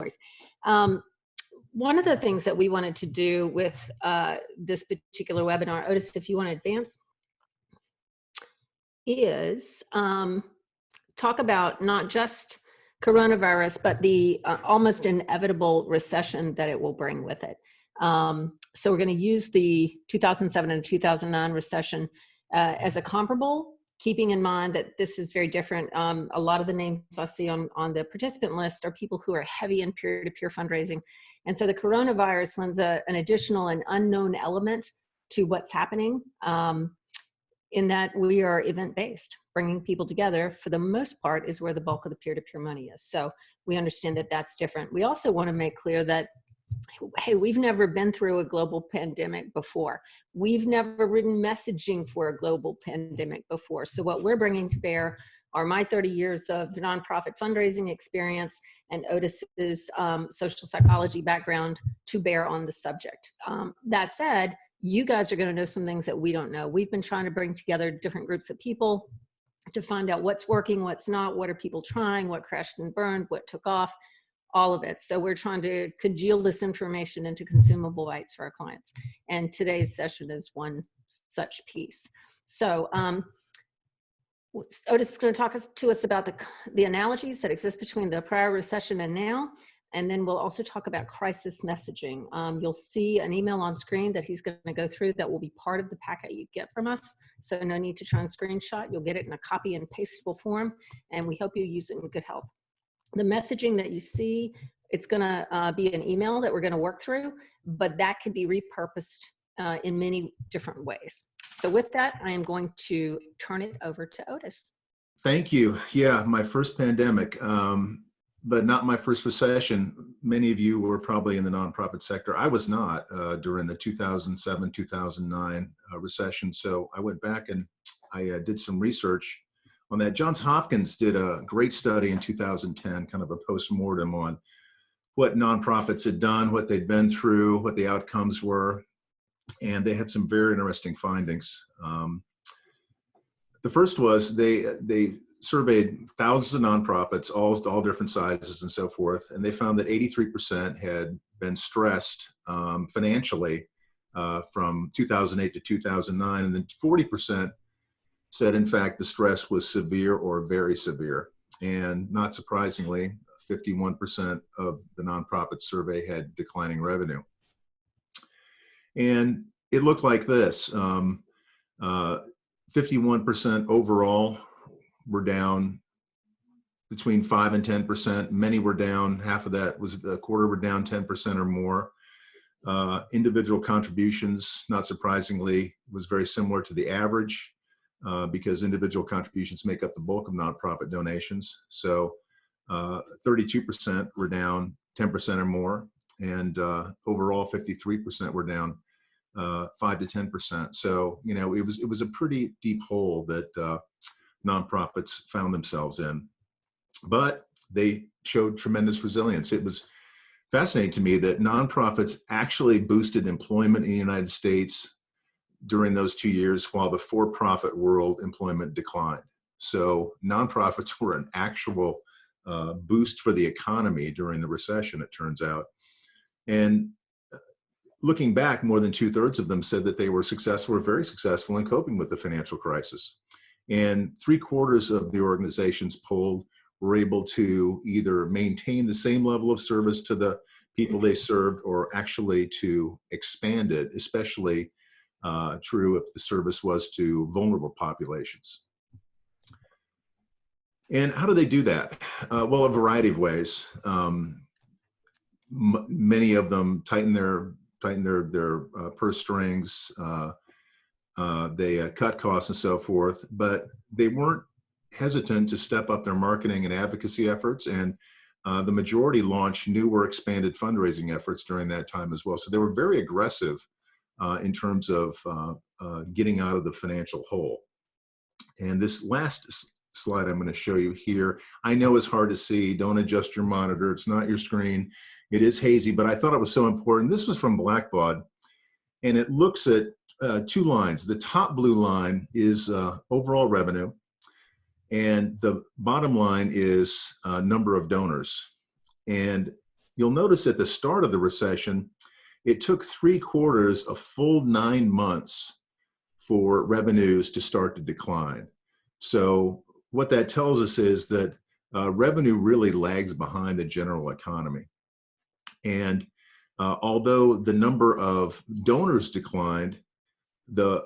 worries. One of the things that we wanted to do with this particular webinar, Otis, if you want to advance, is talk about not just coronavirus, but the almost inevitable recession that it will bring with it. So we're going to use the 2007 and 2009 recession as a comparable, keeping in mind that this is very different. A lot of the names I see on the participant list are people who are heavy in peer-to-peer fundraising. And so the coronavirus lends an additional and unknown element to what's happening, in that we are event-based. Bringing people together, for the most part, is where the bulk of the peer-to-peer money is. So we understand that that's different. We also want to make clear that, hey, we've never been through a global pandemic before. We've never written messaging for a global pandemic before. So what we're bringing to bear are my 30 years of nonprofit fundraising experience and Otis's social psychology background to bear on the subject. That said, you guys are going to know some things that we don't know. We've been trying to bring together different groups of people to find out what's working, what's not, what are people trying, what crashed and burned, what took off, all of it. So we're trying to congeal this information into consumable bites for our clients. And today's session is one such piece. So Otis is going to talk to us about the analogies that exist between the prior recession and now. And then we'll also talk about crisis messaging. You'll see an email on screen that he's going to go through that will be part of the packet you get from us. So no need to try and screenshot. You'll get it in a copy and pastable form, and we hope you use it in good health. The messaging that you see, it's going to be an email that we're going to work through, but that can be repurposed in many different ways. So with that, I am going to turn it over to Otis. Thank you. Yeah, my first pandemic. But not my first recession. Many of you were probably in the nonprofit sector. I was not during the 2007-2009 recession. So I went back and I did some research on that. Johns Hopkins did a great study in 2010, kind of a postmortem on what nonprofits had done, what they'd been through, what the outcomes were. And they had some very interesting findings. The first was they surveyed thousands of nonprofits, all different sizes and so forth, and they found that 83% had been stressed financially from 2008 to 2009, and then 40% said, in fact, the stress was severe or very severe. And not surprisingly, 51% of the nonprofit survey had declining revenue. And it looked like this. 51% overall were down between 5 and 10%. Many were down, half of that was a quarter were down 10% or more. Individual contributions, not surprisingly, was very similar to the average because individual contributions make up the bulk of nonprofit donations. So 32% were down 10% or more, and overall 53% were down 5 to 10%. So, you know, it was a pretty deep hole that nonprofits found themselves in, but they showed tremendous resilience. It was fascinating to me that nonprofits actually boosted employment in the United States during those 2 years, while the for-profit world employment declined. So nonprofits were an actual boost for the economy during the recession, it turns out. And looking back, more than 2/3 of them said that they were successful or very successful in coping with the financial crisis. And 3/4 of the organizations polled were able to either maintain the same level of service to the people they served or actually to expand it, especially true if the service was to vulnerable populations. And how do they do that? Well, a variety of ways. Many of them tighten their purse strings. They cut costs and so forth, but they weren't hesitant to step up their marketing and advocacy efforts, and the majority launched new or expanded fundraising efforts during that time as well. So they were very aggressive in terms of getting out of the financial hole. And this last slide I'm going to show you here, I know it's hard to see. Don't adjust your monitor. It's not your screen. It is hazy, but I thought it was so important. This was from Blackbaud, and it looks at 2 lines. The top blue line is overall revenue, and the bottom line is number of donors. And you'll notice at the start of the recession, it took 3/4, a full 9 months for revenues to start to decline. So what that tells us is that revenue really lags behind the general economy. And although the number of donors declined, the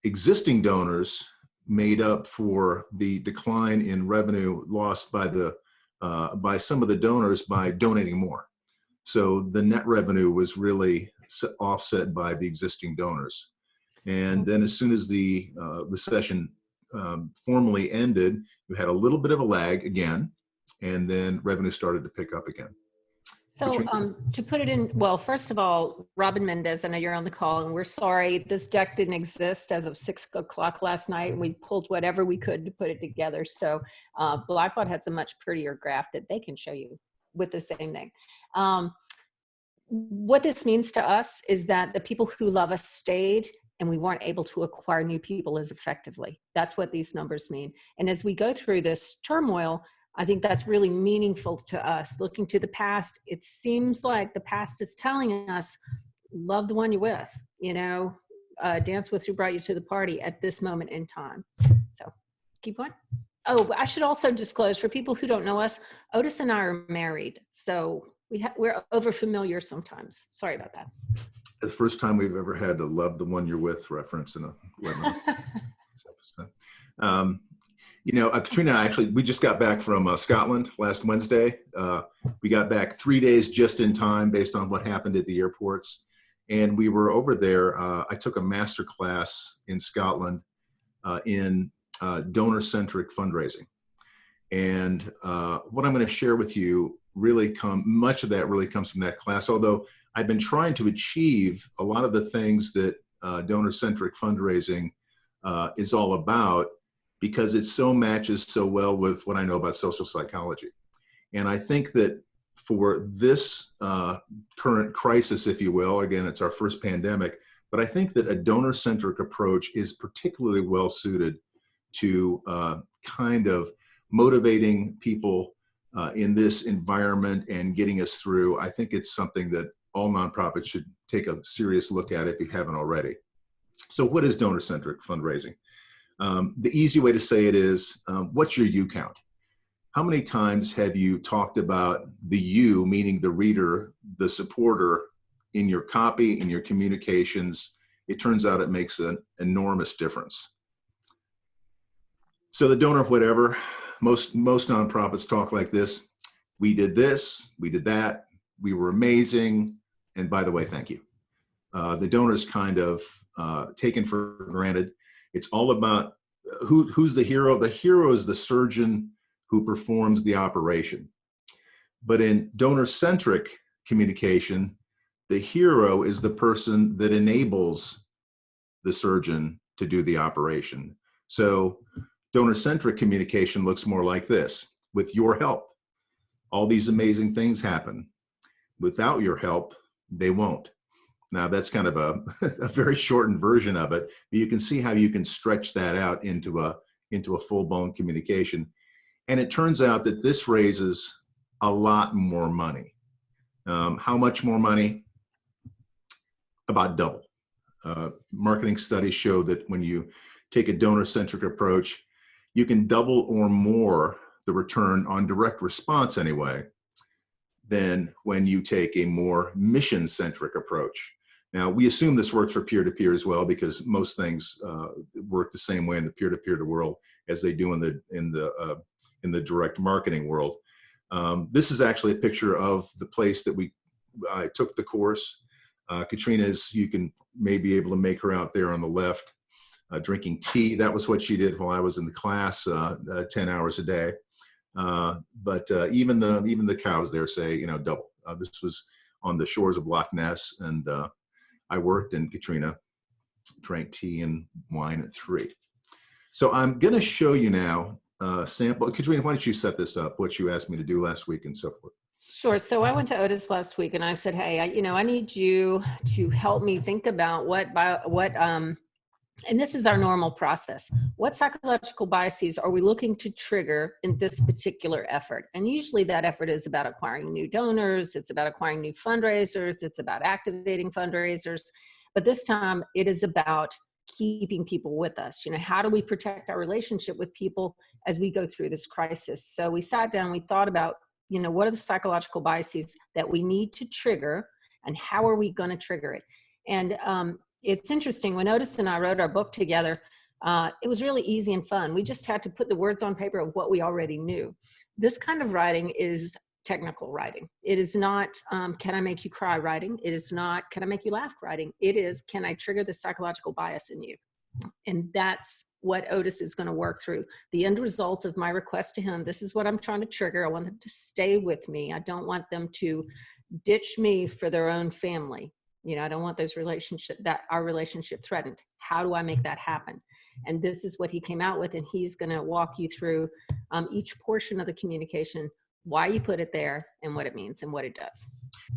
existing donors made up for the decline in revenue lost by some of the donors by donating more. So the net revenue was really offset by the existing donors. And then as soon as the recession formally ended, you had a little bit of a lag again, and then revenue started to pick up again. So to put it in, well, first of all, Robin Mendez, I know you're on the call, and we're sorry this deck didn't exist as of 6 o'clock last night. We pulled whatever we could to put it together. So Blackbaud has a much prettier graph that they can show you with the same thing. What this means to us is that the people who love us stayed, and we weren't able to acquire new people as effectively. That's what these numbers mean. And as we go through this turmoil, I think that's really meaningful to us. Looking to the past, it seems like the past is telling us, love the one you're with, you know, dance with who brought you to the party at this moment in time. So keep going. Oh, I should also disclose for people who don't know us, Otis and I are married. So we're over familiar sometimes. Sorry about that. The first time we've ever had the love the one you're with reference in a webinar. You know, Katrina, actually, we just got back from Scotland last Wednesday. We got back 3 days just in time based on what happened at the airports. And we were over there. I took a master class in Scotland in donor-centric fundraising. And what I'm going to share with you much of that really comes from that class, although I've been trying to achieve a lot of the things that donor-centric fundraising is all about, because it so matches so well with what I know about social psychology. And I think that for this current crisis, if you will, again, it's our first pandemic, but I think that a donor-centric approach is particularly well suited to kind of motivating people in this environment and getting us through. I think it's something that all nonprofits should take a serious look at if you haven't already. So what is donor-centric fundraising? The easy way to say it is, what's your you count? How many times have you talked about the you, meaning the reader, the supporter, in your copy, in your communications? It turns out it makes an enormous difference. So the donor whatever, most nonprofits talk like this. We did this, we did that, we were amazing, and by the way, thank you. The donor's kind of taken for granted. It's all about who's the hero. The hero is the surgeon who performs the operation. But in donor-centric communication, the hero is the person that enables the surgeon to do the operation. So donor-centric communication looks more like this. With your help, all these amazing things happen. Without your help, they won't. Now that's kind of a very shortened version of it, but you can see how you can stretch that out into a full-blown communication. And it turns out that this raises a lot more money. How much more money? About double. Marketing studies show that when you take a donor-centric approach, you can double or more the return on direct response anyway than when you take a more mission-centric approach. Now, we assume this works for peer-to-peer as well, because most things work the same way in the peer-to-peer world as they do in the direct marketing world. This is actually a picture of the place that I took the course. Katrina's, you can maybe able to make her out there on the left, drinking tea. That was what she did while I was in the class, 10 hours a day. But even the cows there say, you know, double. This was on the shores of Loch Ness, and I worked, and Katrina drank tea and wine at 3. So I'm going to show you now a sample. Katrina, why don't you set this up, what you asked me to do last week and so forth. Sure. So I went to Otis last week and I said, hey, I need you to help me think about what And this is our normal process. What psychological biases are we looking to trigger in this particular effort? And usually that effort is about acquiring new donors, it's about acquiring new fundraisers, it's about activating fundraisers. But this time it is about keeping people with us. How do we protect our relationship with people as we go through this crisis? So we sat down, we thought about, what are the psychological biases that we need to trigger, and how are we going to trigger it? And it's interesting, when Otis and I wrote our book together, it was really easy and fun. We just had to put the words on paper of what we already knew. This kind of writing is technical writing. It is not, can I make you cry writing? It is not, can I make you laugh writing? It is, can I trigger the psychological bias in you? And that's what Otis is going to work through. The end result of my request to him, this is what I'm trying to trigger. I want them to stay with me. I don't want them to ditch me for their own family. I don't want our relationship threatened. How do I make that happen? And this is what he came out with, and he's going to walk you through each portion of the communication, why you put it there, and what it means and what it does.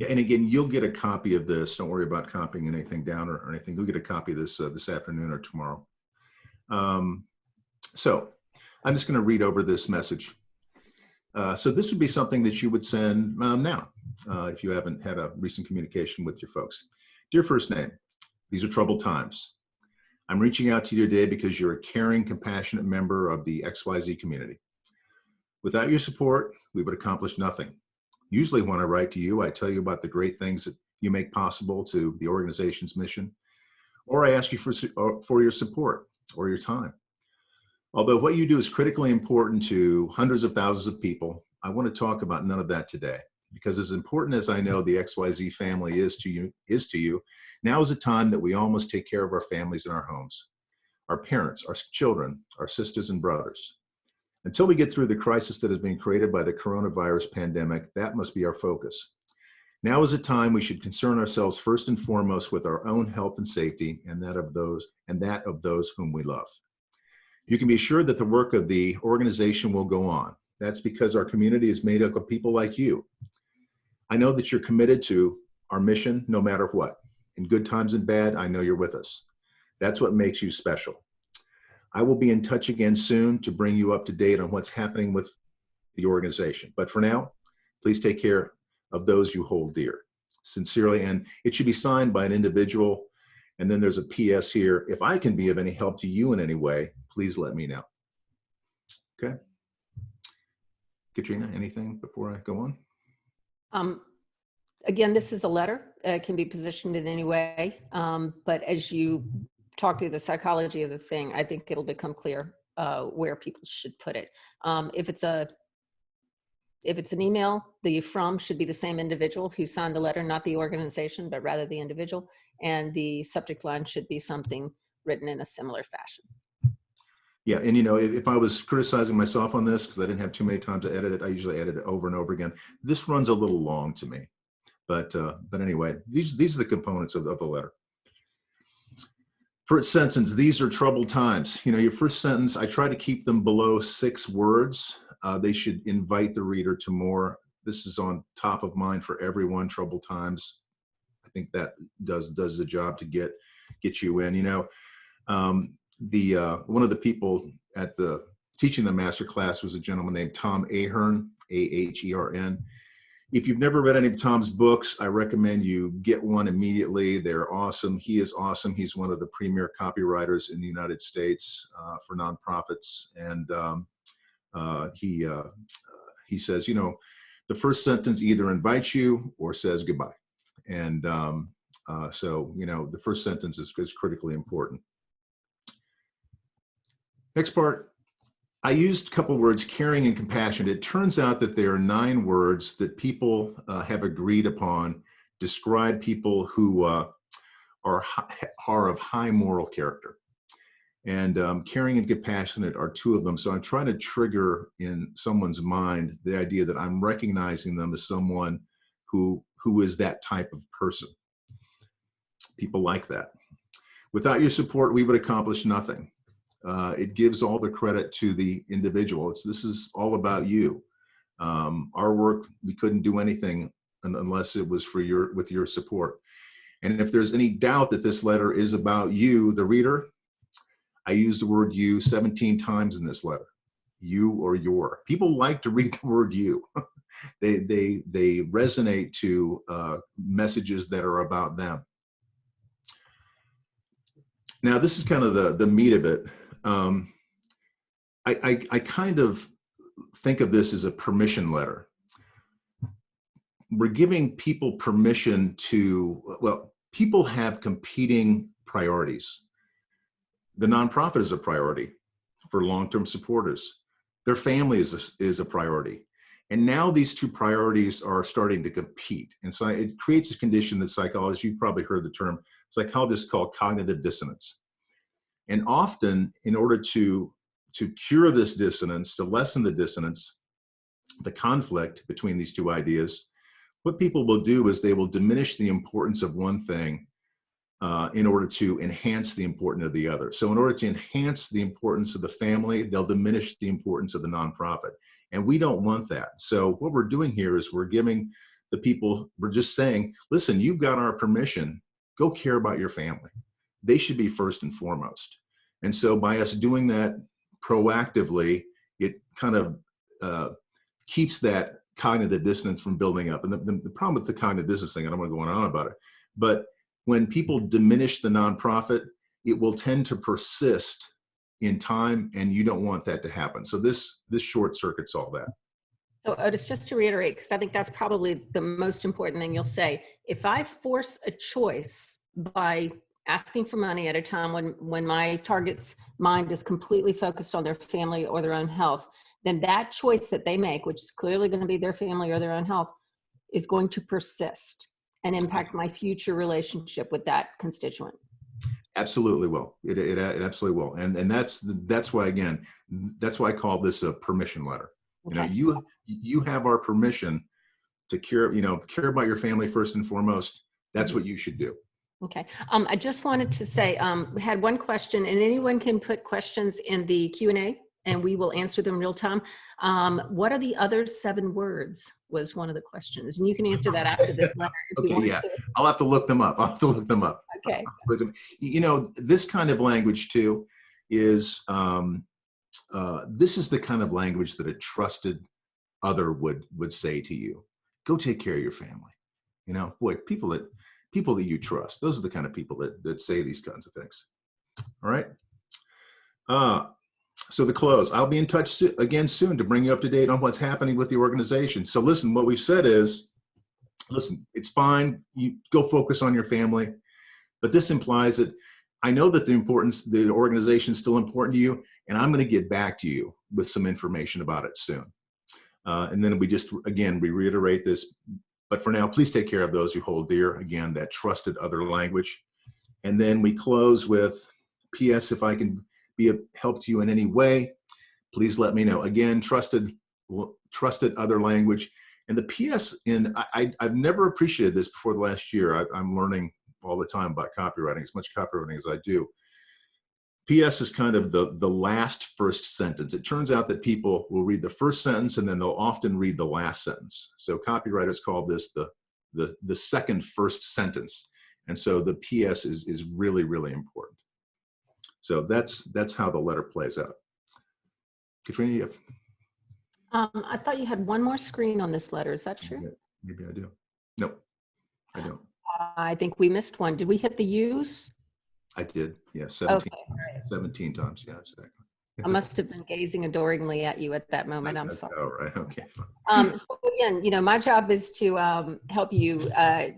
Yeah, and again, you'll get a copy of this. Don't worry about copying anything down or anything. You'll get a copy of this this afternoon or tomorrow. So I'm just going to read over this message. So this would be something that you would send now, if you haven't had a recent communication with your folks. Dear First Name, these are troubled times. I'm reaching out to you today because you're a caring, compassionate member of the XYZ community. Without your support, we would accomplish nothing. Usually when I write to you, I tell you about the great things that you make possible to the organization's mission, or I ask you for your support or your time. Although what you do is critically important to hundreds of thousands of people, I want to talk about none of that today. Because as important as I know the XYZ family is to you, now is the time that we all must take care of our families and our homes, our parents, our children, our sisters and brothers. Until we get through the crisis that has been created by the coronavirus pandemic, that must be our focus. Now is the time we should concern ourselves first and foremost with our own health and safety, and that of those whom we love. You can be sure that the work of the organization will go on. That's because our community is made up of people like you. I know that you're committed to our mission no matter what. In good times and bad, I know you're with us. That's what makes you special. I will be in touch again soon to bring you up to date on what's happening with the organization. But for now, please take care of those you hold dear. Sincerely, and it should be signed by an individual. And then there's a PS here. If I can be of any help to you in any way, please let me know. Okay. Katrina, anything before I go on? Again, this is a letter. It can be positioned in any way. But as you talk through the psychology of the thing, I think it'll become clear where people should put it. If it's an email, the from should be the same individual who signed the letter, not the organization, but rather the individual. And the subject line should be something written in a similar fashion. Yeah, and if I was criticizing myself on this, because I didn't have too many times to edit it, I usually edit it over and over again. This runs a little long to me. But anyway, these are the components of the letter. First sentence, these are troubled times. Your first sentence, I try to keep them below 6 words. They should invite the reader to more. This is on top of mind for everyone, troubled times. I think that does the job to get you in. One of the people at the teaching the master class was a gentleman named Tom Ahern, A-H-E-R-N. If you've never read any of Tom's books, I recommend you get one immediately. They're awesome. He is awesome. He's one of the premier copywriters in the United States for nonprofits. And he says, the first sentence either invites you or says goodbye. And so, the first sentence is critically important. Next part, I used a couple words, caring and compassionate. It turns out that there are 9 words that people have agreed upon describe people who are of high moral character. And caring and compassionate are 2 of them. So I'm trying to trigger in someone's mind the idea that I'm recognizing them as someone who is that type of person. People like that. Without your support, we would accomplish nothing. It gives all the credit to the individual. This is all about you. Our work, we couldn't do anything unless it was with your support. And if there's any doubt that this letter is about you, the reader, I use the word you 17 times in this letter. You or your. People like to read the word you. they resonate to messages that are about them. Now, this is kind of the meat of it. I kind of think of this as a permission letter. We're giving people permission to, well, people have competing priorities. The nonprofit is a priority for long-term supporters. Their family is a priority. And now these two priorities are starting to compete. And so it creates a condition that psychologists, you've probably heard the term, psychologists call cognitive dissonance. And often, in order to cure this dissonance, to lessen the dissonance, the conflict between these two ideas, what people will do is they will diminish the importance of one thing in order to enhance the importance of the other. So in order to enhance the importance of the family, they'll diminish the importance of the nonprofit. And we don't want that. So what we're doing here is we're giving the people, we're just saying, listen, you've got our permission, go care about your family. They should be first and foremost. And so by us doing that proactively, it kind of keeps that cognitive dissonance from building up. And the problem with the cognitive dissonance thing, I don't want to go on about it, but when people diminish the nonprofit, it will tend to persist in time, and you don't want that to happen. So this short circuits all that. So Otis, just to reiterate, because I think that's probably the most important thing you'll say, if I force a choice by asking for money at a time when my target's mind is completely focused on their family or their own health, then that choice that they make, which is clearly going to be their family or their own health, is going to persist and impact my future relationship with that constituent. Absolutely will. It absolutely will. And that's why, again, that's why I call this a permission letter. Okay. You have our permission to care about your family first and foremost. That's what you should do. Okay. I just wanted to say, we had one question, and anyone can put questions in the Q&A and we will answer them real time. What are the other 7 words was one of the questions. And you can answer that after this letter if you want to. I'll have to look them up. Okay. This kind of language too is, this is the kind of language that a trusted other would say to you. Go take care of your family. Boy, people that you trust, those are the kind of people that say these kinds of things. All right. So the close, I'll be in touch again soon to bring you up to date on what's happening with the organization. So listen, what we've said is, listen, it's fine. You go focus on your family, but this implies that I know that the organization is still important to you, and I'm going to get back to you with some information about it soon. And then we reiterate this, but for now, please take care of those you hold dear. Again, that trusted other language. And then we close with, P.S. if I can be of help to you in any way, please let me know. Again, trusted other language. And the P.S. I've never appreciated this before the last year. I'm learning all the time about copywriting, as much copywriting as I do. P.S. is kind of the last first sentence. It turns out that people will read the first sentence and then they'll often read the last sentence. So copywriters call this the second first sentence. And so the P.S. is really, really important. So that's how the letter plays out. Katrina, I thought you had one more screen on this letter. Is that true? Maybe I do. Nope, I don't. I think we missed one. Did we hit the U's? I did. Yeah, 17, okay. 17 times. Yeah, exactly. I must have been gazing adoringly at you at that moment. I'm sorry. Oh, right. Okay. So again, my job is to help you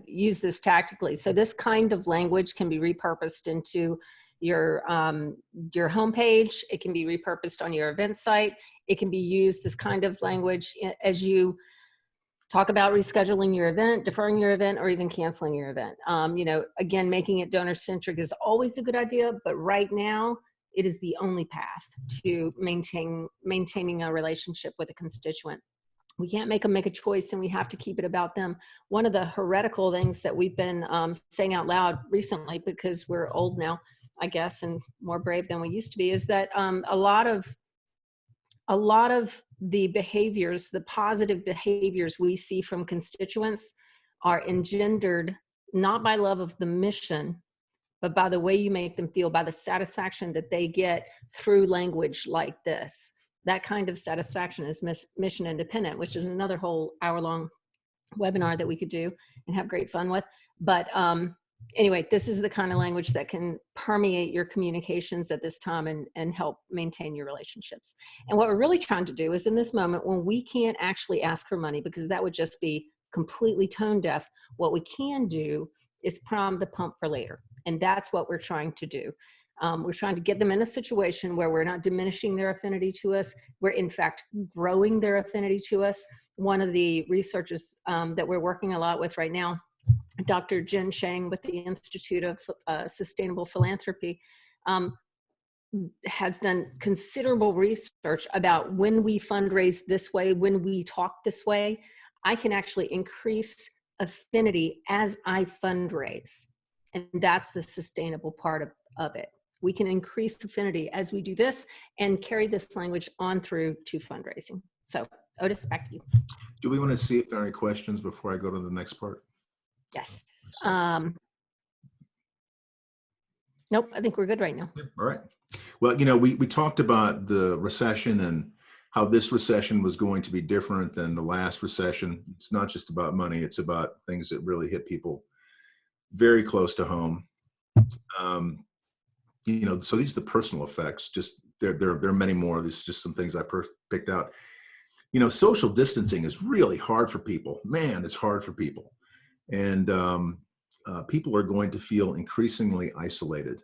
use this tactically. So this kind of language can be repurposed into your homepage. It can be repurposed on your event site. It can be used, this kind of language, as you talk about rescheduling your event, deferring your event, or even canceling your event. Again, making it donor-centric is always a good idea, but right now, it is the only path to maintaining a relationship with a constituent. We can't make them make a choice, and we have to keep it about them. One of the heretical things that we've been saying out loud recently, because we're old now, I guess, and more brave than we used to be, is that a lot of the behaviors, the positive behaviors we see from constituents are engendered not by love of the mission, but by the way you make them feel, by the satisfaction that they get through language like this. That kind of satisfaction is mission independent, which is another whole hour-long webinar that we could do and have great fun with. But anyway, this is the kind of language that can permeate your communications at this time and help maintain your relationships. And what we're really trying to do is, in this moment when we can't actually ask for money, because that would just be completely tone deaf, what we can do is prime the pump for later. And that's what we're trying to do. We're trying to get them in a situation where we're not diminishing their affinity to us. We're in fact growing their affinity to us. One of the researchers that we're working a lot with right now, Dr. Jen Shang with the Institute of Sustainable Philanthropy, has done considerable research about when we fundraise this way, when we talk this way, I can actually increase affinity as I fundraise. And that's the sustainable part of it. We can increase affinity as we do this and carry this language on through to fundraising. So, Otis, back to you. Do we want to see if there are any questions before I go to the next part? Yes. Nope, I think we're good right now. All right. Well, you know, we talked about the recession and how this recession was going to be different than the last recession. It's not just about money. It's about things that really hit people very close to home. You know, so these are the personal effects. Just there are many more. These are just some things I picked out. You know, social distancing is really hard for people. Man, it's hard for people. And people are going to feel increasingly isolated.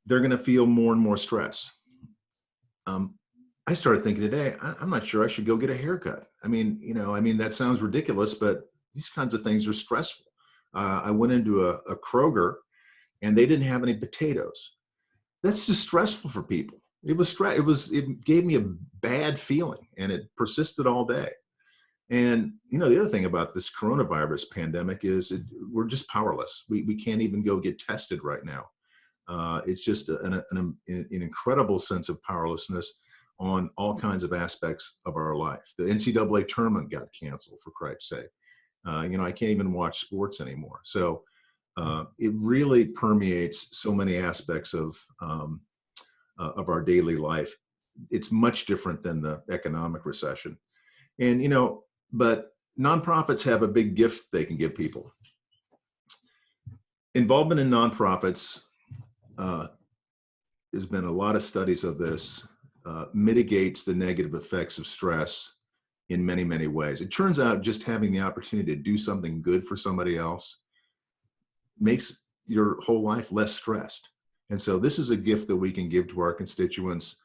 They're going to feel more and more stress. I started thinking today, I'm not sure I should go get a haircut. I mean, you know, that sounds ridiculous, but these kinds of things are stressful. I went into a Kroger and they didn't have any potatoes. That's just stressful for people. It gave me a bad feeling and it persisted all day. And, you know, the other thing about this coronavirus pandemic is we're just powerless. We can't even go get tested right now. It's just an incredible sense of powerlessness on all kinds of aspects of our life. The NCAA tournament got canceled, for Christ's sake. You know, I can't even watch sports anymore. So it really permeates so many aspects of our daily life. It's much different than the economic recession. And, you know, but nonprofits have a big gift they can give people. Involvement in nonprofits, there's been a lot of studies of this, mitigates the negative effects of stress in many, many ways. It turns out just having the opportunity to do something good for somebody else makes your whole life less stressed. And so this is a gift that we can give to our constituents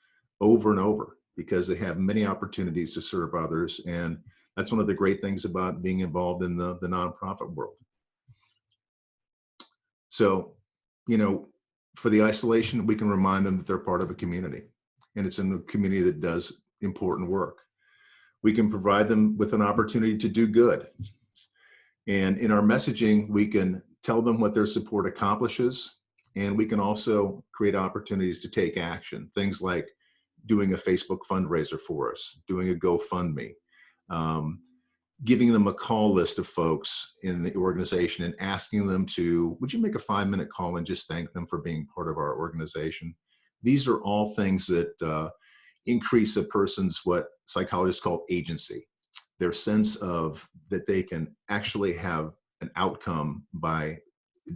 over and over because they have many opportunities to serve others. And that's one of the great things about being involved in the nonprofit world. So, you know, for the isolation, we can remind them that they're part of a community and it's in a community that does important work. We can provide them with an opportunity to do good. And in our messaging, we can tell them what their support accomplishes. And we can also create opportunities to take action. Things like doing a Facebook fundraiser for us, doing a GoFundMe, giving them a call list of folks in the organization and asking them to, would you make a 5-minute call and just thank them for being part of our organization? These are all things that increase a person's what psychologists call agency, their sense of that they can actually have an outcome by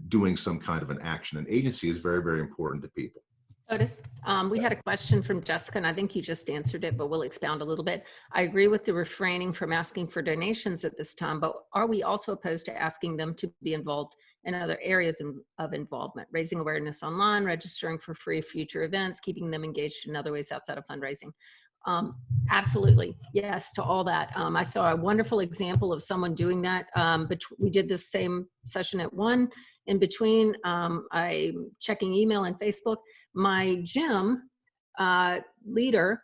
doing some kind of an action. And agency is very, very important to people. Otis, we had a question from Jessica, and I think you just answered it, but we'll expound a little bit. I agree with the refraining from asking for donations at this time, but are we also opposed to asking them to be involved in other areas of involvement, raising awareness online, registering for free future events, keeping them engaged in other ways outside of fundraising? Absolutely, yes to all that. I saw a wonderful example of someone doing that. But we did this same session at 1. In between, I'm checking email and Facebook. My gym leader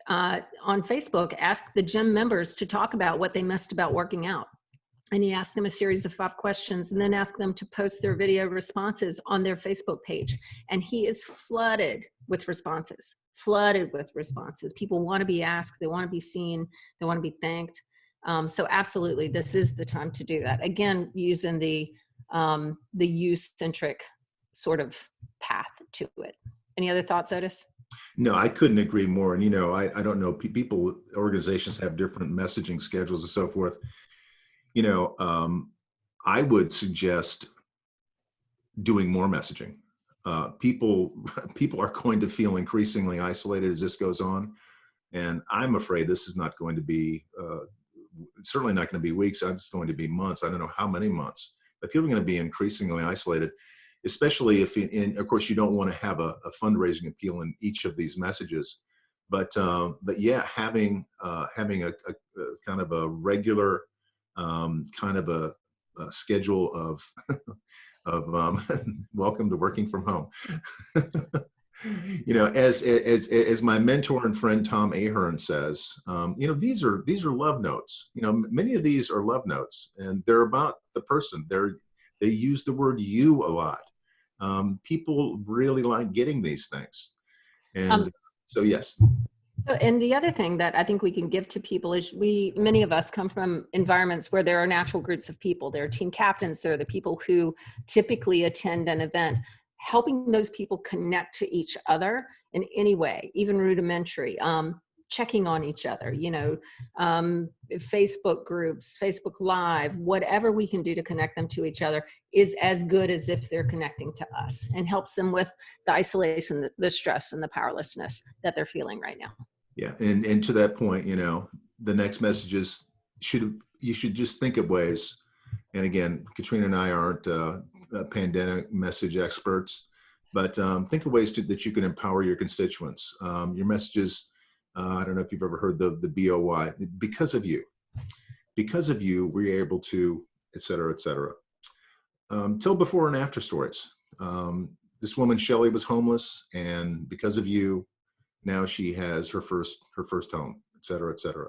on Facebook asked the gym members to talk about what they missed about working out. And he asked them a series of 5 questions and then asked them to post their video responses on their Facebook page. And he is flooded with responses. People want to be asked, they want to be seen, they want to be thanked. So absolutely, this is the time to do that. Again, using the the youth-centric sort of path to it. Any other thoughts, Otis? No, I couldn't agree more. And, I don't know, people, organizations have different messaging schedules and so forth. I would suggest doing more messaging. People are going to feel increasingly isolated as this goes on. And I'm afraid this is not going to be, certainly not going to be weeks. It's going to be months. I don't know how many months, but people are going to be increasingly isolated, especially if, of course, you don't want to have a fundraising appeal in each of these messages. But yeah, having a kind of a regular kind of a schedule of welcome to working from home. As my mentor and friend Tom Ahern says, these are love notes. Many of these are love notes, and they're about the person. They use the word "you" a lot. People really like getting these things, and so yes. So, and the other thing that I think we can give to people is many of us come from environments where there are natural groups of people. There are team captains. There are the people who typically attend an event. Helping those people connect to each other in any way, even rudimentary, checking on each other, Facebook groups, Facebook Live, whatever we can do to connect them to each other is as good as if they're connecting to us, and helps them with the isolation, the stress, and the powerlessness that they're feeling right now. Yeah, and to that point, the next message is you should just think of ways. And again, Katrina and I aren't pandemic message experts, but think of ways that you can empower your constituents. Your messages, I don't know if you've ever heard the BOY, because of you, we're able to, et cetera, et cetera. Tell before and after stories. This woman, Shelley, was homeless, and because of you, now she has her first home, et cetera, et cetera.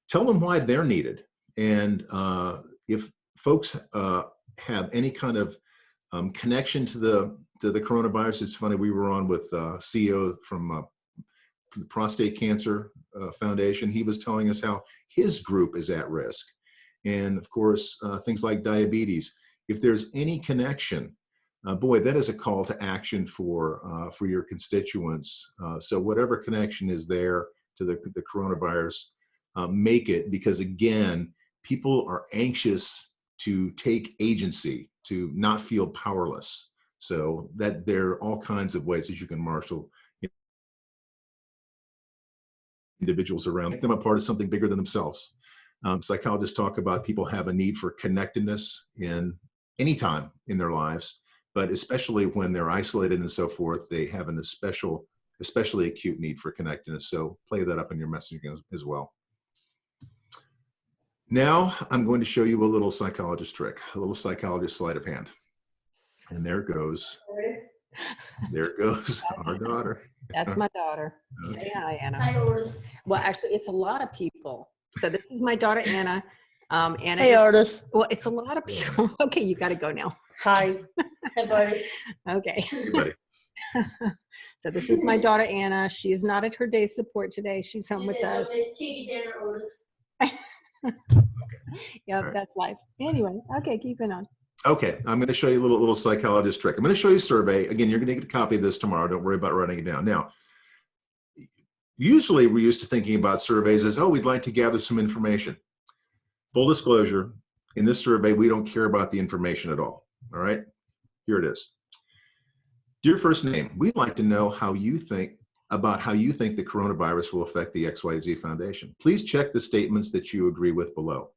Tell them why they're needed. And if folks have any kind of connection to the coronavirus, it's funny, we were on with CEO from the Prostate Cancer Foundation. He was telling us how his group is at risk. And of course, things like diabetes. If there's any connection, boy, that is a call to action for your constituents. So whatever connection is there to the coronavirus, make it, because again, people are anxious to take agency, to not feel powerless. So that there are all kinds of ways that you can marshal individuals around, make them a part of something bigger than themselves. Psychologists talk about people have a need for connectedness in any time in their lives, but especially when they're isolated and so forth, they have an especially acute need for connectedness. So play that up in your messaging as well. Now I'm going to show you a little psychologist trick, a little psychologist sleight of hand. And there goes our daughter. That's my daughter. Okay. Say hi, Anna. Hi, Otis. Well, actually, it's a lot of people. So this is my daughter, Anna. Anna Hey, is, Otis. well, it's a lot of people. Okay, you got to go now. Hi. Hey, buddy. Okay. Everybody. So this is my daughter, Anna. She is not at her day support today. She's home with us. Cheeky dinner, Otis. Yep, Right. that's life. Anyway, okay, keep it on. Okay, I'm going to show you a little psychologist trick. I'm going to show you a survey. Again, you're going to get a copy of this tomorrow. Don't worry about writing it down. Now, usually we're used to thinking about surveys as, oh, we'd like to gather some information. Full disclosure, in this survey, we don't care about the information at all. All right, here it is. Dear first name, we'd like to know how you think the coronavirus will affect the XYZ Foundation. Please check the statements that you agree with below.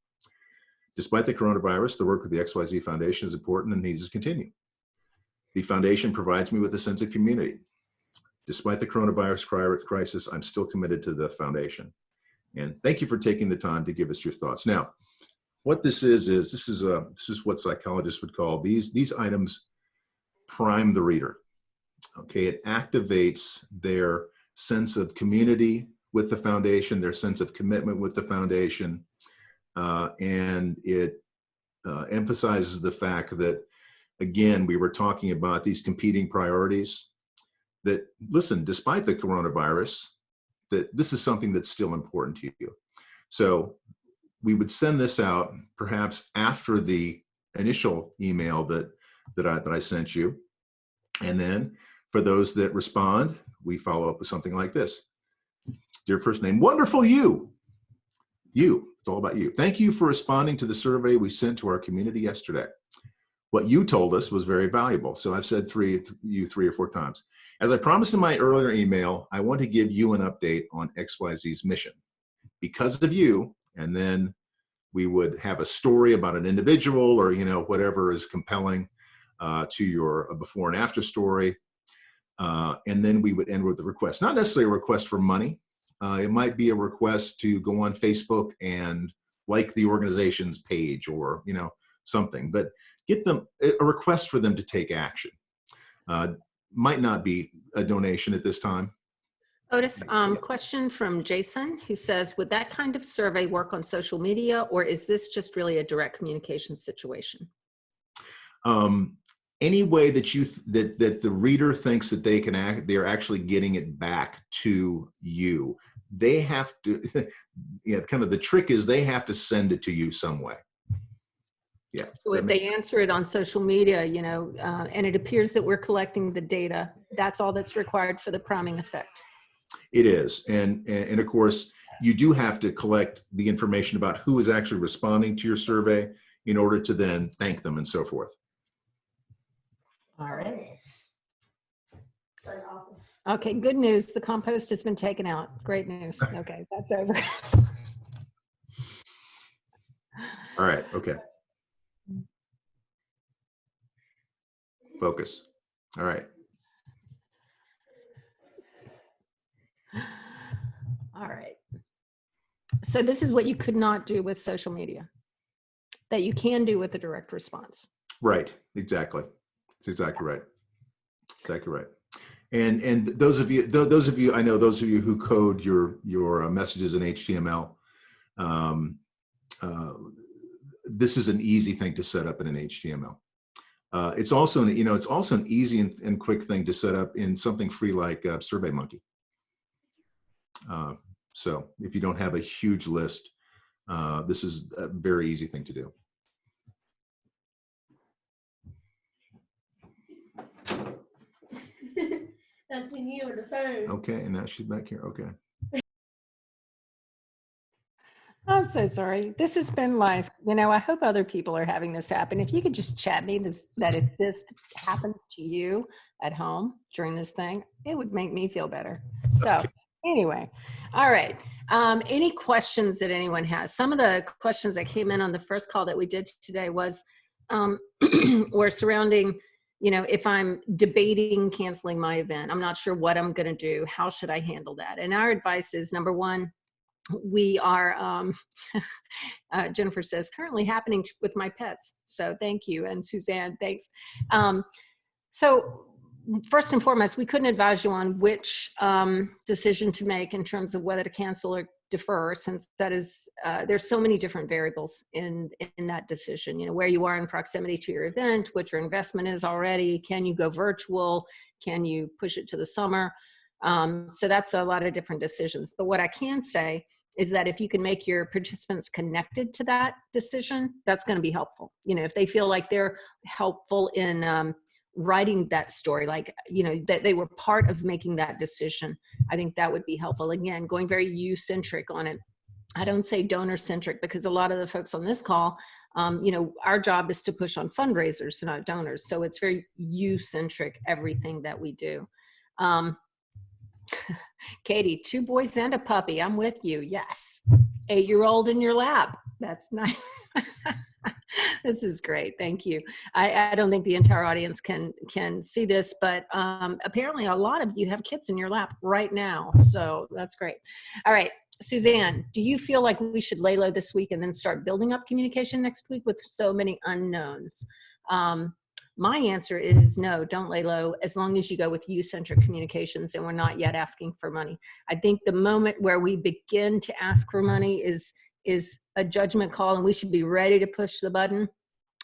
Despite the coronavirus, the work of the XYZ Foundation is important and needs to continue. The foundation provides me with a sense of community. Despite the coronavirus crisis, I'm still committed to the foundation. And thank you for taking the time to give us your thoughts. Now, what this is what psychologists would call these items prime the reader. Okay, it activates their sense of community with the foundation, their sense of commitment with the foundation, and it emphasizes the fact that, again, we were talking about these competing priorities, that, listen, despite the coronavirus, that this is something that's still important to you. So we would send this out perhaps after the initial email that I sent you. And then for those that respond, we follow up with something like this. Dear first name, wonderful you. It's all about you. Thank you for responding to the survey we sent to our community yesterday. What you told us was very valuable. So I've said you three or four times. As I promised in my earlier email, I want to give you an update on XYZ's mission. Because of you, and then we would have a story about an individual or, whatever is compelling to your before and after story. And then we would end with the request. Not necessarily a request for money. It might be a request to go on Facebook and like the organization's page or, something. But get them a request for them to take action. Might not be a donation at this time. Otis, question from Jason, who says, would that kind of survey work on social media, or is this just really a direct communication situation? Any way that that the reader thinks that they're actually getting it back to you. They have to, kind of the trick is they have to send it to you some way. Yeah. So if they answer it on social media, and it appears that we're collecting the data, that's all that's required for the priming effect. It is. And of course, you do have to collect the information about who is actually responding to your survey in order to then thank them and so forth. All right. Okay, good news. The compost has been taken out. Great news. Okay, that's over. All right. Okay. Focus. All right. All right. So this is what you could not do with social media that you can do with the direct response. Right. Exactly. That's exactly right. Exactly right. And those of you, I know those of you who code your messages in HTML, this is an easy thing to set up in an HTML. It's also an easy and quick thing to set up in something free like SurveyMonkey. So if you don't have a huge list, this is a very easy thing to do. That's when you were the phone. Okay, and now she's back here. Okay. I'm so sorry. This has been life. I hope other people are having this happen. If you could just chat me that if this happens to you at home during this thing, it would make me feel better. So okay. Anyway, all right. Any questions that anyone has? Some of the questions that came in on the first call that we did today was were surrounding, if I'm debating canceling my event, I'm not sure what I'm going to do. How should I handle that? And our advice is, number one, we are, Jennifer says, currently happening with my pets. So thank you. And Suzanne, thanks. So first and foremost, we couldn't advise you on which decision to make in terms of whether to cancel or defer, since that is, there's so many different variables in that decision, where you are in proximity to your event, what your investment is already, can you go virtual, can you push it to the summer? So that's a lot of different decisions. But what I can say is that if you can make your participants connected to that decision, that's going to be helpful. If they feel like they're helpful in writing that story, like, that they were part of making that decision, I think that would be helpful. Again, going very you-centric on it. I don't say donor-centric because a lot of the folks on this call, our job is to push on fundraisers, not donors. So it's very you-centric, everything that we do. Katie, 2 boys and a puppy. I'm with you. Yes. 8-year-old in your lap. That's nice. This is great. Thank you. I don't think the entire audience can see this, but apparently a lot of you have kids in your lap right now. So that's great. All right. Suzanne, do you feel like we should lay low this week and then start building up communication next week with so many unknowns? My answer is no, don't lay low, as long as you go with Youthcentric Communications and we're not yet asking for money. I think the moment where we begin to ask for money is a judgment call, and we should be ready to push the button.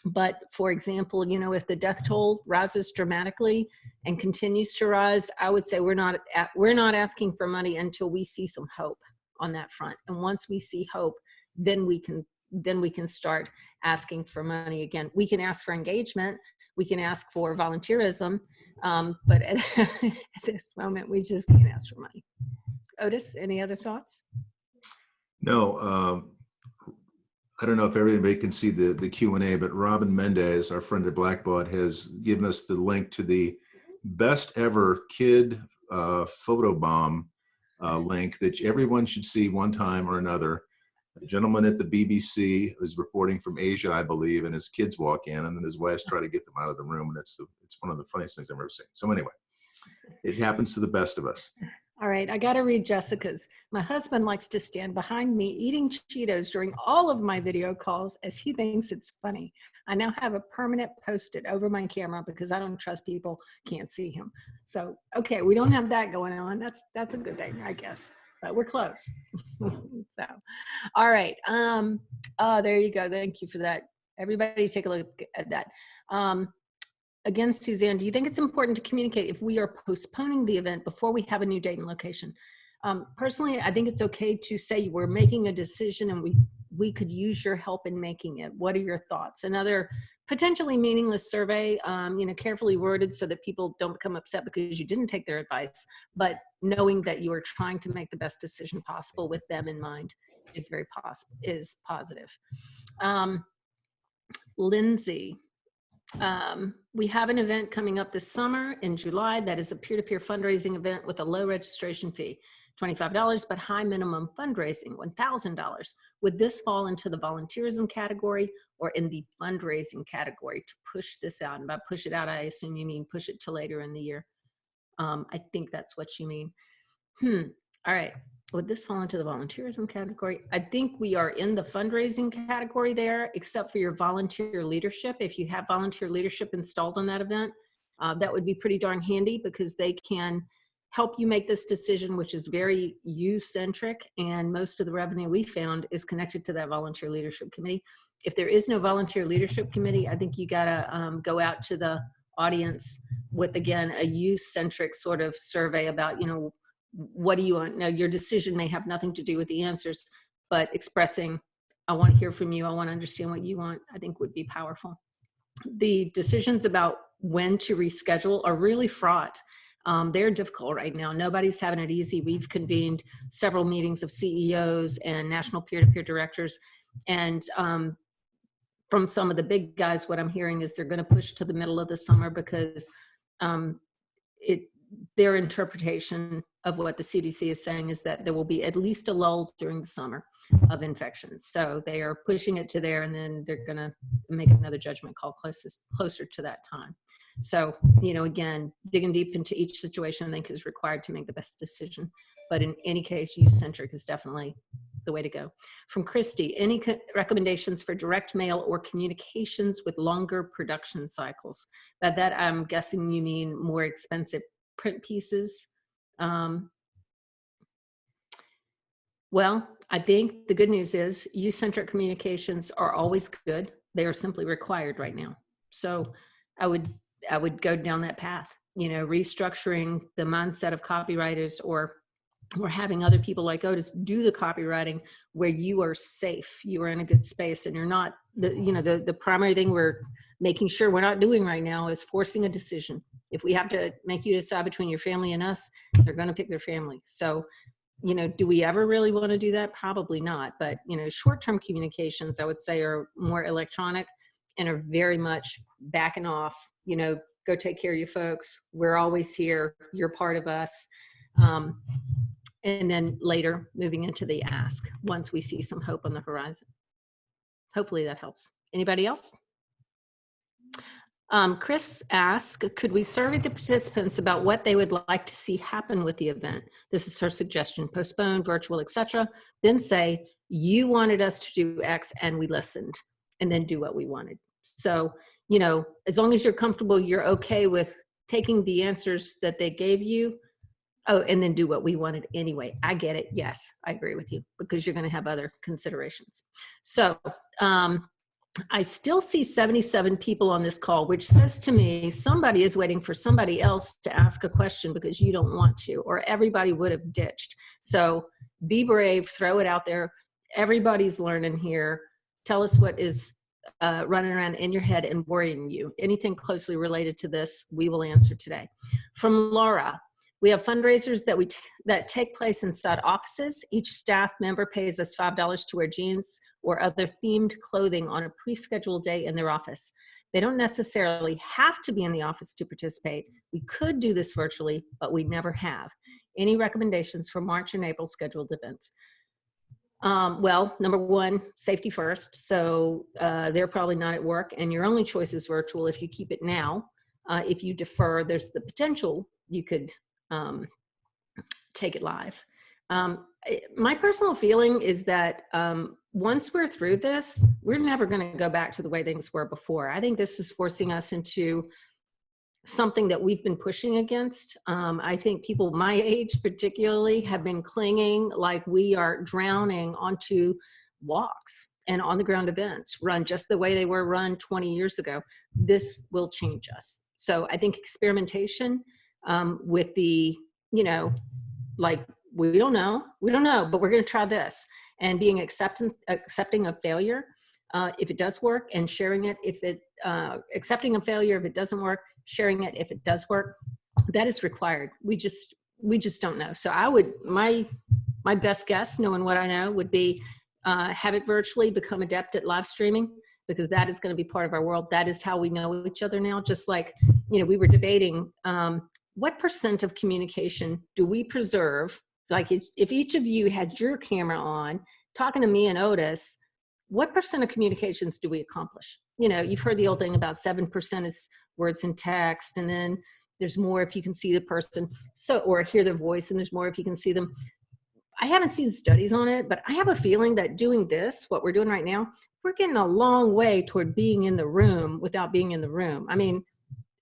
But for example, if the death toll rises dramatically and continues to rise, I would say we're not asking for money until we see some hope on that front. And once we see hope, then we can then we can start asking for money again. We can ask for engagement. We can ask for volunteerism. But at this moment, we just can't ask for money. Otis, any other thoughts? No, I don't know if everybody can see the Q&A, but Robin Mendez, our friend at Blackbaud, has given us the link to the best ever kid Photobomb link that everyone should see one time or another. A gentleman at the BBC is reporting from Asia, I believe, and his kids walk in, and then his wives try to get them out of the room, and it's one of the funniest things I've ever seen. So anyway, it happens to the best of us. All right, I got to read Jessica's. My husband likes to stand behind me eating Cheetos during all of my video calls as he thinks it's funny. I now have a permanent post-it over my camera because I don't trust people can't see him. So, okay, we don't have that going on. That's a good thing, I guess, but we're close. So, all right. Oh, there you go. Thank you for that. Everybody take a look at that. Again, Suzanne, do you think it's important to communicate if we are postponing the event before we have a new date and location? Personally, I think it's okay to say we're making a decision and we could use your help in making it. What are your thoughts? Another potentially meaningless survey, carefully worded so that people don't become upset because you didn't take their advice, but knowing that you are trying to make the best decision possible with them in mind is positive. Lindsay. We have an event coming up this summer in July that is a peer-to-peer fundraising event with a low registration fee, $25, but high minimum fundraising, $1,000. Would this fall into the volunteerism category or in the fundraising category to push this out? And by push it out, I assume you mean push it to later in the year. I think that's what you mean. All right. Would this fall into the volunteerism category? I think we are in the fundraising category there, except for your volunteer leadership. If you have volunteer leadership installed on that event, that would be pretty darn handy because they can help you make this decision, which is very youth-centric, and most of the revenue we found is connected to that volunteer leadership committee. If there is no volunteer leadership committee, I think you gotta go out to the audience with, again, a youth-centric sort of survey about, what do you want? Now, your decision may have nothing to do with the answers, but expressing, I want to hear from you, I want to understand what you want, I think would be powerful. The decisions about when to reschedule are really fraught. They're difficult right now. Nobody's having it easy. We've convened several meetings of CEOs and national peer-to-peer directors. And from some of the big guys, what I'm hearing is they're going to push to the middle of the summer because their interpretation of what the CDC is saying is that there will be at least a lull during the summer of infections. So they are pushing it to there, and then they're going to make another judgment call closer to that time. So, again, digging deep into each situation, I think, is required to make the best decision. But in any case, youth-centric is definitely the way to go. From Christy, any recommendations for direct mail or communications with longer production cycles? That I'm guessing you mean more expensive print pieces. Well, I think the good news is youth-centric communications are always good. They are simply required right now. So I would go down that path, restructuring the mindset of copywriters or having other people like Otis do the copywriting where you are safe, you are in a good space, and you're not, the primary thing we're making sure we're not doing right now is forcing a decision. If we have to make you decide between your family and us, they're going to pick their family. So, do we ever really want to do that? Probably not. But, short-term communications, I would say, are more electronic and are very much backing off, go take care of you folks. We're always here. You're part of us. And then later moving into the ask once we see some hope on the horizon. Hopefully that helps. Anybody else? Chris asked, could we survey the participants about what they would like to see happen with the event? This is her suggestion: postpone, virtual, etc. Then say, you wanted us to do X and we listened, and then do what we wanted. So, as long as you're comfortable, you're okay with taking the answers that they gave you, and then do what we wanted anyway. I get it. Yes, I agree with you, because you're going to have other considerations. So, I still see 77 people on this call, which says to me somebody is waiting for somebody else to ask a question because you don't want to, or everybody would have ditched. So be brave, throw it out there. Everybody's learning here. Tell us what is running around in your head and worrying you. Anything closely related to this, we will answer today. From Laura, we have fundraisers that take place inside offices. Each staff member pays us $5 to wear jeans or other themed clothing on a pre-scheduled day in their office. They don't necessarily have to be in the office to participate. We could do this virtually, but we never have. Any recommendations for March and April scheduled events? Well, number one, safety first. So they're probably not at work, and your only choice is virtual if you keep it now. If you defer, there's the potential you could take it live. My personal feeling is that once we're through this, we're never going to go back to the way things were before. I think this is forcing us into something that we've been pushing against. I think people my age particularly have been clinging like we are drowning onto walks and on the ground events run just the way they were run 20 years ago. This will change us. So I think experimentation with the, like, we don't know, but we're going to try this, and being accepting of failure if it does work, and sharing it if it, accepting a failure if it doesn't work, sharing it if it does work. That is required. We just don't know. So I would, my best guess, knowing what I know, would be have it virtually, become adept at live streaming, because that is going to be part of our world. That is how we know each other now. Just like, we were debating what % of communication do we preserve? Like if each of you had your camera on, talking to me and Otis, what % of communications do we accomplish? You've heard the old thing about 7% is words and text, and then there's more if you can see the person, or hear their voice, and there's more if you can see them. I haven't seen studies on it, but I have a feeling that doing this, what we're doing right now, we're getting a long way toward being in the room without being in the room. I mean,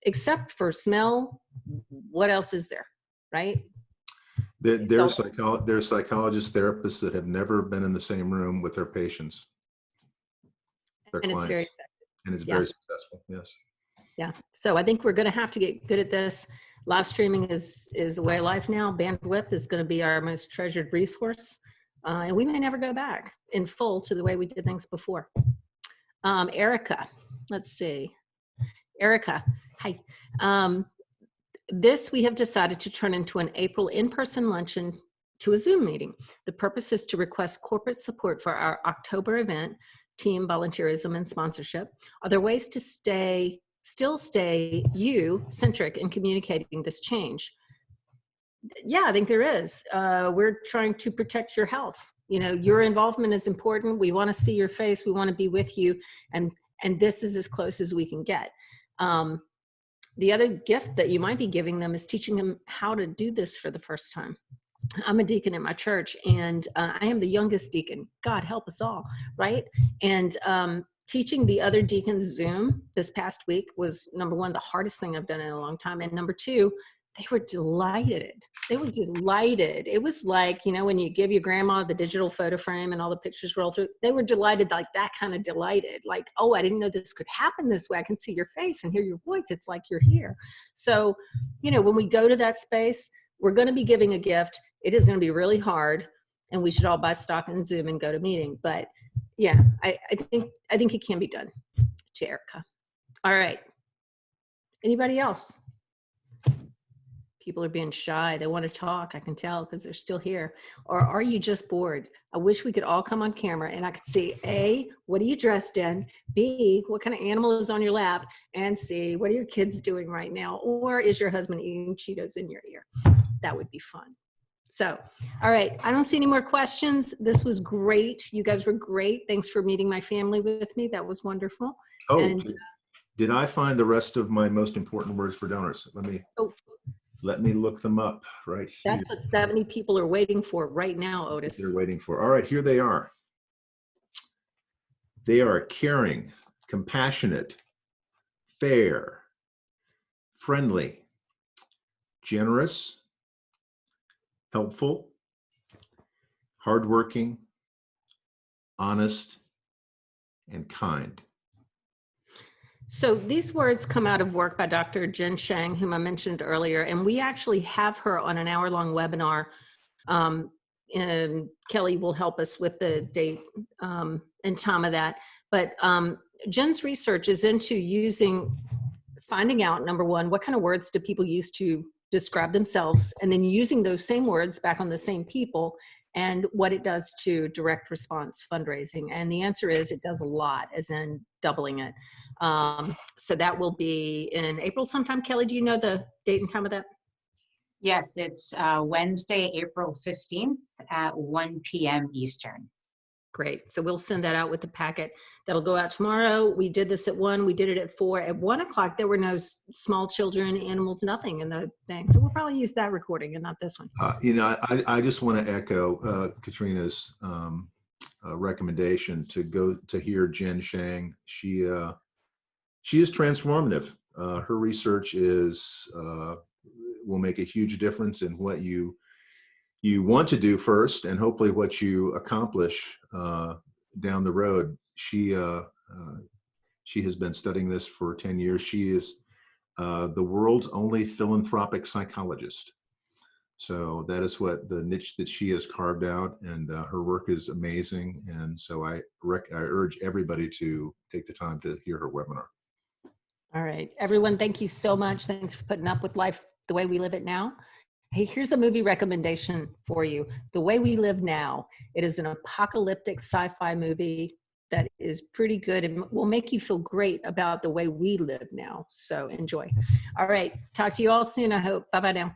except for smell, what else is there, right? There are psychologists, therapists that have never been in the same room with their patients, their and clients. it's very effective. And it's very successful, yes. Yeah, so I think we're going to have to get good at this. Live streaming is a way of life now. Bandwidth is going to be our most treasured resource, and we may never go back in full to the way we did things before. Erica, let's see. Erica, hi. This we have decided to turn into an April in-person luncheon to a Zoom meeting. The purpose is to request corporate support for our October event, team volunteerism and sponsorship. Are there ways to still stay you-centric in communicating this change? Yeah, I think there is. We're trying to protect your health. Your involvement is important. We want to see your face. We want to be with you. And this is as close as we can get. The other gift that you might be giving them is teaching them how to do this for the first time. I'm a deacon at my church, and I am the youngest deacon. God help us all, right? And teaching the other deacons Zoom this past week was, number one, the hardest thing I've done in a long time. And number two, they were delighted. They were delighted. It was like, when you give your grandma the digital photo frame and all the pictures roll through, they were delighted, like that kind of delighted. Like, oh, I didn't know this could happen this way. I can see your face and hear your voice. It's like you're here. So, when we go to that space, we're going to be giving a gift. It is going to be really hard, and we should all buy stock in Zoom and go to meeting. But yeah, I think it can be done. To Erica. All right. Anybody else? People are being shy. They want to talk. I can tell because they're still here. Or are you just bored? I wish we could all come on camera and I could see A, what are you dressed in? B, what kind of animal is on your lap? And C, what are your kids doing right now? Or is your husband eating Cheetos in your ear? That would be fun. So, all right. I don't see any more questions. This was great. You guys were great. Thanks for meeting my family with me. That was wonderful. Oh, and, did I find the rest of my most important words for donors? Let me look them up right here. That's what 70 people are waiting for right now, Otis. They're waiting for. All right, here they are. They are caring, compassionate, fair, friendly, generous, helpful, hardworking, honest, and kind. So these words come out of work by Dr. Jen Shang, whom I mentioned earlier, and we actually have her on an hour-long webinar Kelly will help us with the date and time of that. But Jen's research is into finding out, number one, what kind of words do people use to describe themselves, and then using those same words back on the same people, and what it does to direct response fundraising. And the answer is it does a lot, as in doubling it. So that will be in April sometime. Kelly, do you know the date and time of that? Yes, it's Wednesday, April 15th at 1 p.m. Eastern. Great. So we'll send that out with the packet. That'll go out tomorrow. We did this at 1. We did it at 4. At 1 o'clock, there were no small children, animals, nothing in the thing. So we'll probably use that recording and not this one. I just want to echo Katrina's recommendation to go to hear Jen Shang. She is transformative. Her research will make a huge difference in what you want to do first, and hopefully what you accomplish down the road. She has been studying this for 10 years. She is the world's only philanthropic psychologist. So that is what the niche that she has carved out, and her work is amazing. And so I urge everybody to take the time to hear her webinar. All right, everyone, thank you so much. Thanks for putting up with life the way we live it now. Hey, here's a movie recommendation for you. The Way We Live Now. It is an apocalyptic sci-fi movie that is pretty good and will make you feel great about the way we live now. So enjoy. All right. Talk to you all soon, I hope. Bye-bye now.